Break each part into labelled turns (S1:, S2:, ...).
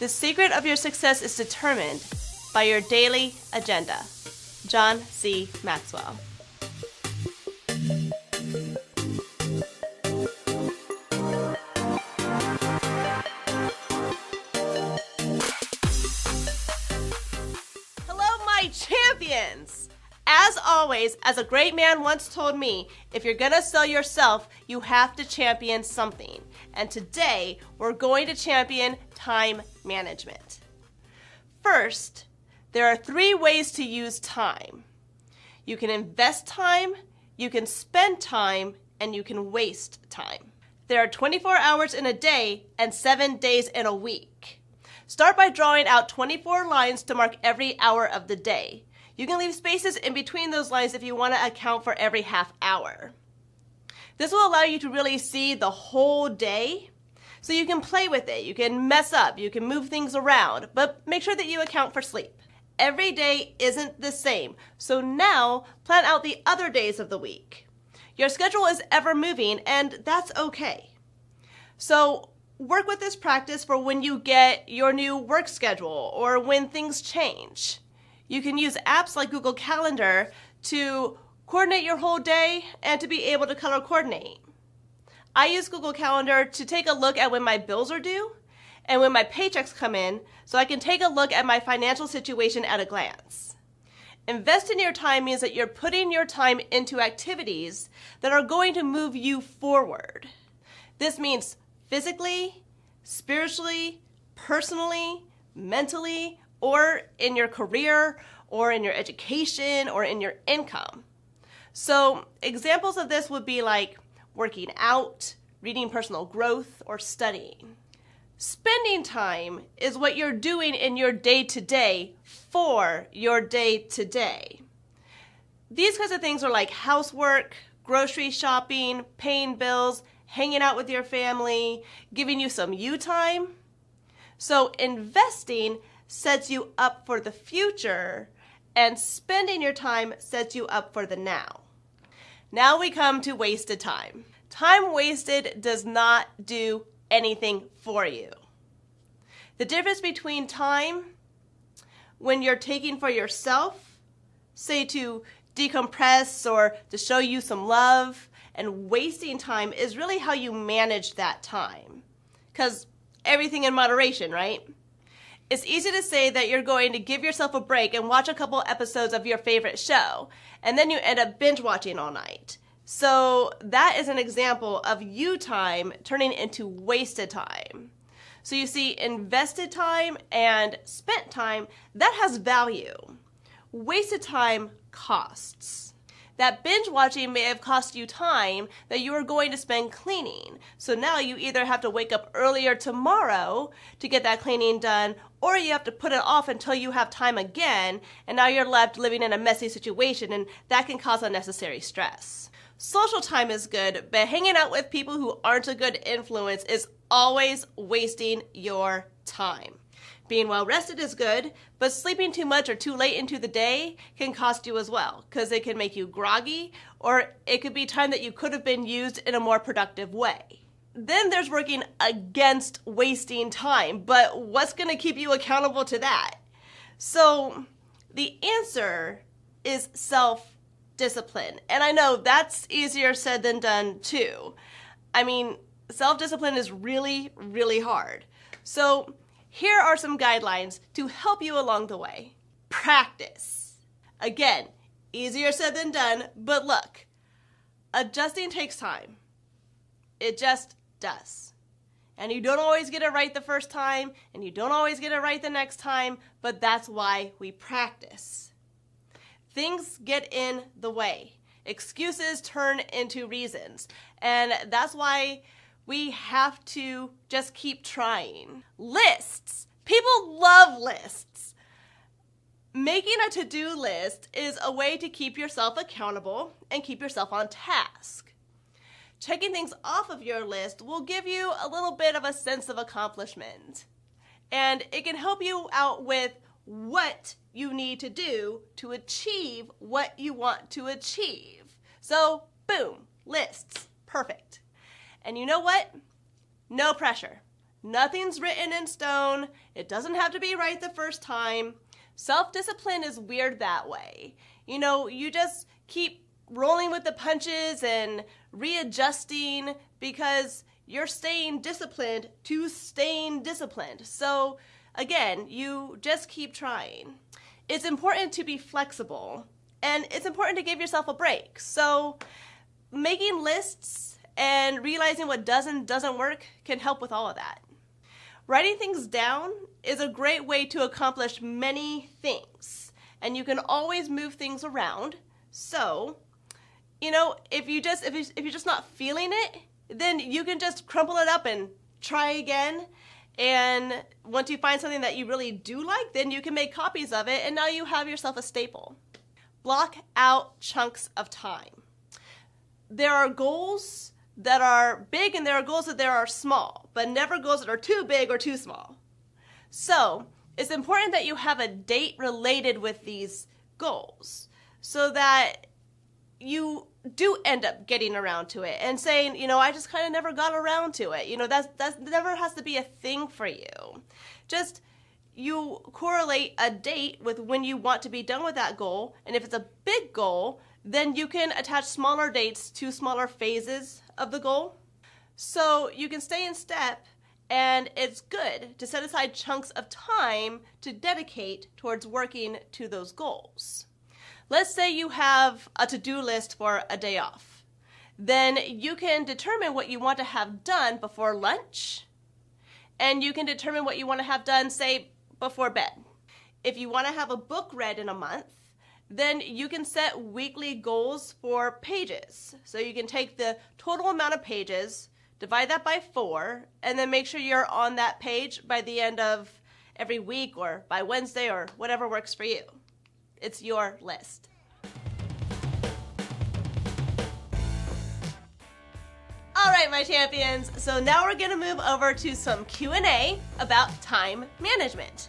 S1: The secret of your success is determined by your daily agenda. John C. Maxwell. Hello, my champions! As always, as a great man once told me, if you're gonna sell yourself, you have to champion something. And today, we're going to champion time management. First, there are 3 ways to use time. You can invest time, you can spend time, and you can waste time. There are 24 hours in a day and 7 days in a week. Start by drawing out 24 lines to mark every hour of the day. You can leave spaces in between those lines if you want to account for every half hour. This will allow you to really see the whole day, so you can play with it, you can mess up, you can move things around, but make sure that you account for sleep. Every day isn't the same, so now plan out the other days of the week. Your schedule is ever moving, and that's okay. So work with this practice for when you get your new work schedule or when things change. You can use apps like Google Calendar to coordinate your whole day and to be able to color coordinate. I use Google Calendar to take a look at when my bills are due and when my paychecks come in so I can take a look at my financial situation at a glance. Invest in your time means that you're putting your time into activities that are going to move you forward. This means physically, spiritually, personally, mentally, or in your career, or in your education, or in your income. So examples of this would be like working out, reading personal growth, or studying. Spending time is what you're doing in your day-to-day for your day-to-day. These kinds of things are like housework, grocery shopping, paying bills, hanging out with your family, giving you some you time. So investing sets you up for the future, and spending your time sets you up for the now. Now we come to wasted time. Time wasted does not do anything for you. The difference between time when you're taking for yourself, say to decompress or to show you some love, and wasting time is really how you manage that time. Because everything in moderation, right? It's easy to say that you're going to give yourself a break and watch a couple episodes of your favorite show, and then you end up binge watching all night. So that is an example of you time turning into wasted time. So you see, invested time and spent time, that has value. Wasted time costs. That binge watching may have cost you time that you were going to spend cleaning. So now you either have to wake up earlier tomorrow to get that cleaning done, or you have to put it off until you have time again, and now you're left living in a messy situation, and that can cause unnecessary stress. Social time is good, but hanging out with people who aren't a good influence is always wasting your time. Being well rested is good, but sleeping too much or too late into the day can cost you as well, because it can make you groggy, or it could be time that you could have been used in a more productive way. Then there's working against wasting time, but what's going to keep you accountable to that? So the answer is self-discipline. And I know that's easier said than done too. I mean, self-discipline is really, really hard. So here are some guidelines to help you along the way. Practice. Again, easier said than done, but look, adjusting takes time. It just does. And you don't always get it right the first time, and you don't always get it right the next time, but that's why we practice. Things get in the way. Excuses turn into reasons, and that's why we have to just keep trying. Lists. People love lists. Making a to-do list is a way to keep yourself accountable and keep yourself on task. Checking things off of your list will give you a little bit of a sense of accomplishment. And it can help you out with what you need to do to achieve what you want to achieve. So, boom, lists. Perfect. And you know what? No pressure. Nothing's written in stone. It doesn't have to be right the first time. Self-discipline is weird that way. You just keep rolling with the punches and readjusting because you're staying disciplined to staying disciplined. So again, you just keep trying. It's important to be flexible, and it's important to give yourself a break. So making lists and realizing what does and doesn't work can help with all of that. Writing things down is a great way to accomplish many things, and you can always move things around. So, if you're just not feeling it, then you can just crumple it up and try again. And once you find something that you really do like, then you can make copies of it, and now you have yourself a staple. Block out chunks of time. There are goals that are big and there are goals that are small, but never goals that are too big or too small. So it's important that you have a date related with these goals so that you do end up getting around to it and saying, I just kind of never got around to it. That never has to be a thing for you. Just you correlate a date with when you want to be done with that goal. And if it's a big goal, then you can attach smaller dates to smaller phases of the goal. So you can stay in step, and it's good to set aside chunks of time to dedicate towards working to those goals. Let's say you have a to-do list for a day off. Then you can determine what you want to have done before lunch, and you can determine what you want to have done, say, before bed. If you want to have a book read in a month, then you can set weekly goals for pages. So you can take the total amount of pages, divide that by 4, and then make sure you're on that page by the end of every week or by Wednesday or whatever works for you. It's your list. All right, my champions. So now we're going to move over to some Q&A about time management.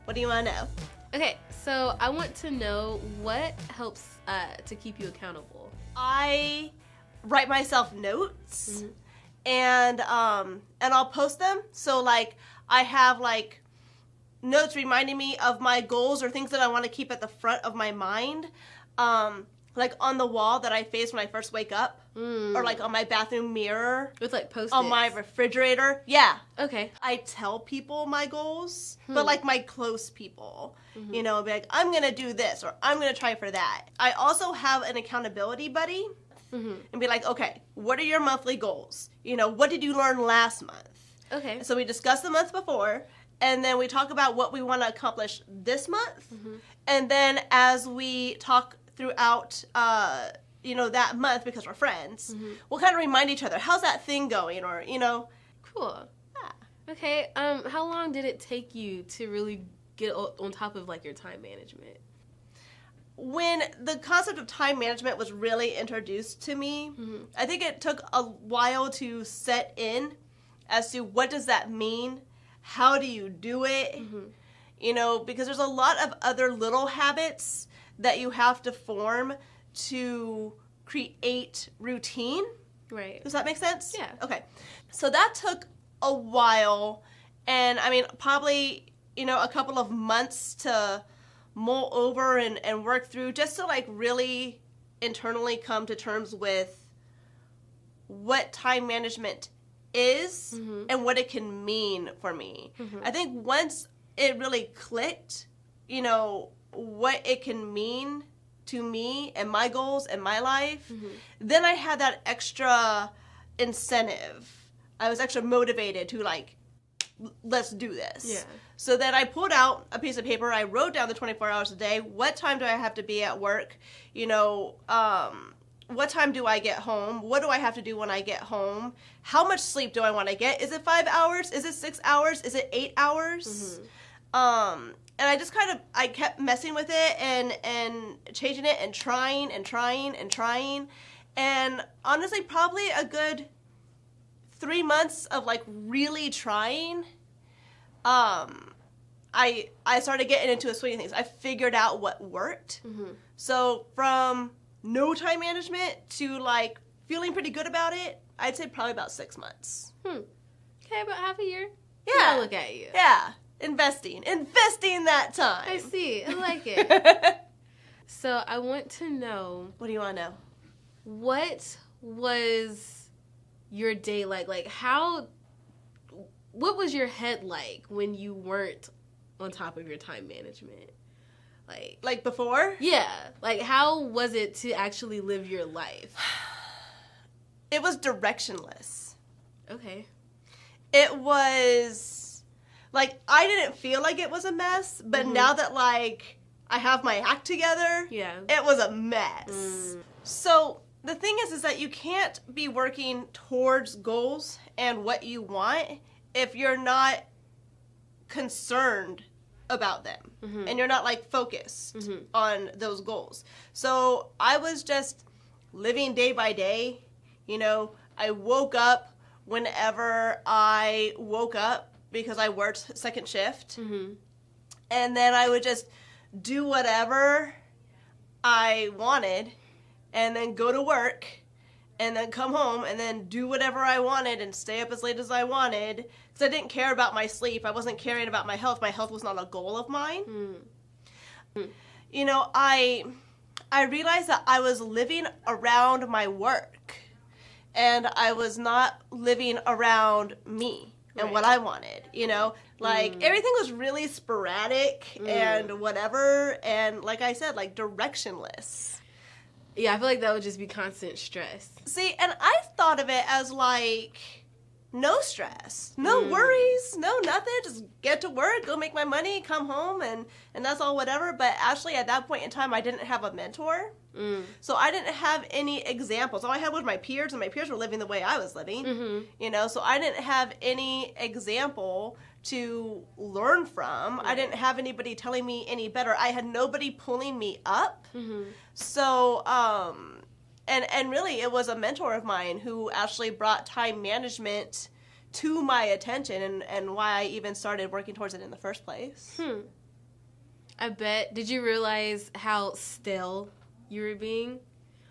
S1: What do you want to know?
S2: Okay, so I want to know what helps to keep you accountable.
S1: I write myself notes, and I'll post them. So I have notes reminding me of my goals or things that I want to keep at the front of my mind, on the wall that I face when I first wake up, or on my bathroom mirror.
S2: With Post-its?
S1: On my refrigerator. Yeah.
S2: Okay.
S1: I tell people my goals, but my close people, be like, I'm going to do this or I'm going to try for that. I also have an accountability buddy and be like, okay, what are your monthly goals? What did you learn last month?
S2: Okay.
S1: So we discuss the month before, and then we talk about what we want to accomplish this month. And then as we talk throughout, that month, because we're friends, we'll kind of remind each other, how's that thing going? Or,
S2: Cool.
S1: Yeah.
S2: Okay. How long did it take you to really get on top of your time management?
S1: When the concept of time management was really introduced to me, I think it took a while to set in as to what does that mean? How do you do it? Because there's a lot of other little habits that you have to form to create routine.
S2: Right.
S1: Does that make sense?
S2: Yeah.
S1: Okay. So that took a while, and probably, a couple of months to mull over and work through, just to really internally come to terms with what time management is and what it can mean for me. I think once it really clicked, what it can mean to me and my goals and my life, then I had that extra incentive. I was extra motivated to let's do this.
S2: Yeah.
S1: So then I pulled out a piece of paper. I wrote down the 24 hours a day. What time do I have to be at work? What time do I get home? What do I have to do when I get home? How much sleep do I want to get? Is it 5 hours? Is it 6 hours? Is it 8 hours? And I just I kept messing with it and changing it and trying and trying and trying. And honestly, probably a good 3 months of really trying, I started getting into a swing of things. I figured out what worked. So from no time management to feeling pretty good about it, I'd say probably about 6 months.
S2: Okay, about half a year. Yeah. Look at you.
S1: Yeah. Investing that time.
S2: I see. I like it. So I want to know.
S1: What do you want to know?
S2: What was your day like? Like what was your head like when you weren't on top of your time management?
S1: Like before?
S2: Yeah. Like, how was it to actually live your life?
S1: It was directionless.
S2: Okay.
S1: It was, like, I didn't feel like it was a mess, but now that, like, I have my act together, it was a mess. So the thing is that you can't be working towards goals and what you want if you're not concerned about them and you're not like focused on those goals. So I was just living day by day. You know, I woke up whenever I woke up because I worked second shift. And then I would just do whatever I wanted and then go to work and then come home and then do whatever I wanted and stay up as late as I wanted because I didn't care about my sleep. I wasn't caring about my health. My health was not a goal of mine. You know, I realized that I was living around my work and I was not living around me and what I wanted, you know? Like, everything was really sporadic and whatever, and like I said, like, directionless.
S2: Yeah, I feel like that would just be constant stress.
S1: See, and I thought of it as, like, no stress, no worries, no nothing, just get to work, go make my money, come home, and that's all whatever. But actually, at that point in time, I didn't have a mentor. So I didn't have any examples. All I had was my peers, and my peers were living the way I was living, you know, so I didn't have any example to learn from. I didn't have anybody telling me any better. I had nobody pulling me up. So, and really it was a mentor of mine who actually brought time management to my attention and why I even started working towards it in the first place.
S2: I bet. Did you realize how stale you were being?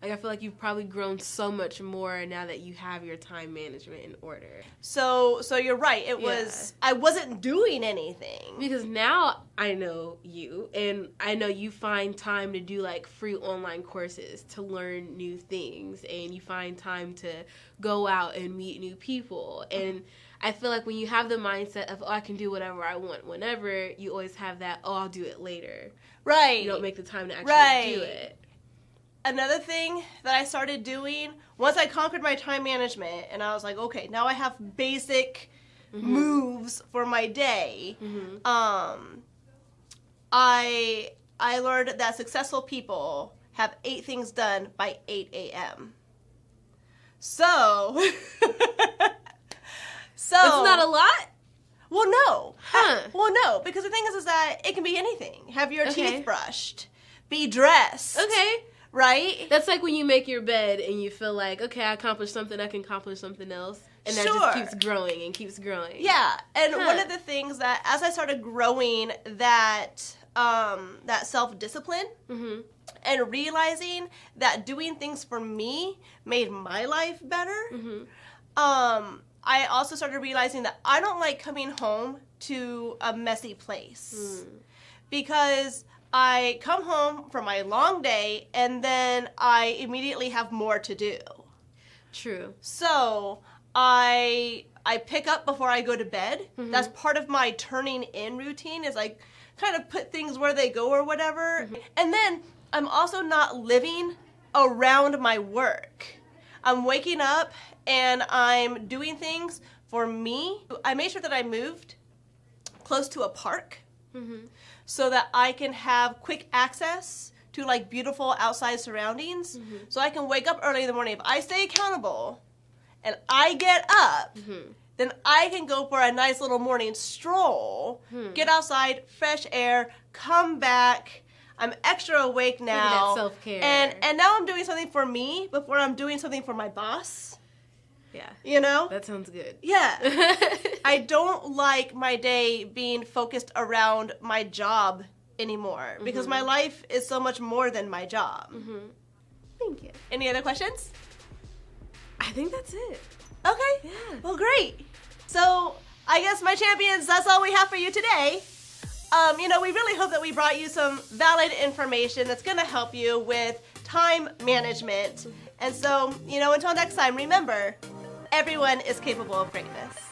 S2: Like, I feel like you've probably grown so much more now that you have your time management in order.
S1: So you're right. It was, I wasn't doing anything.
S2: Because now I know you, and I know you find time to do, like, free online courses to learn new things, and you find time to go out and meet new people. And I feel like when you have the mindset of, oh, I can do whatever I want whenever, you always have that, oh, I'll do it later.
S1: Right.
S2: You don't make the time to actually do it.
S1: Another thing that I started doing, once I conquered my time management, and I was like, okay, now I have basic moves for my day, I learned that successful people have 8 things done by 8 a.m. So...
S2: That's not a lot?
S1: Well, no. Well, no, because the thing is that it can be anything. Have your teeth brushed. Be dressed.
S2: Okay.
S1: Right?
S2: That's like when you make your bed and you feel like, okay, I accomplished something, I can accomplish something else. And that just keeps growing and keeps growing.
S1: Yeah. And one of the things that, as I started growing that self-discipline and realizing that doing things for me made my life better, I also started realizing that I don't like coming home to a messy place. Because I come home from my long day, and then I immediately have more to do.
S2: True.
S1: So I pick up before I go to bed. That's part of my turning in routine, is I kind of put things where they go or whatever. And then I'm also not living around my work. I'm waking up and I'm doing things for me. I made sure that I moved close to a park. So that I can have quick access to, like, beautiful outside surroundings. So I can wake up early in the morning. If I stay accountable and I get up, then I can go for a nice little morning stroll, get outside, fresh air, come back. I'm extra awake now.
S2: Look at that self-care.
S1: And now I'm doing something for me before I'm doing something for my boss.
S2: Yeah.
S1: You know?
S2: That sounds good.
S1: Yeah. I don't like my day being focused around my job anymore because my life is so much more than my job.
S2: Thank you.
S1: Any other questions?
S2: I think that's it.
S1: Okay.
S2: Yeah.
S1: Well, great. So I guess, my champions, that's all we have for you today. We really hope that we brought you some valid information that's going to help you with time management. And so, until next time, remember, everyone is capable of greatness.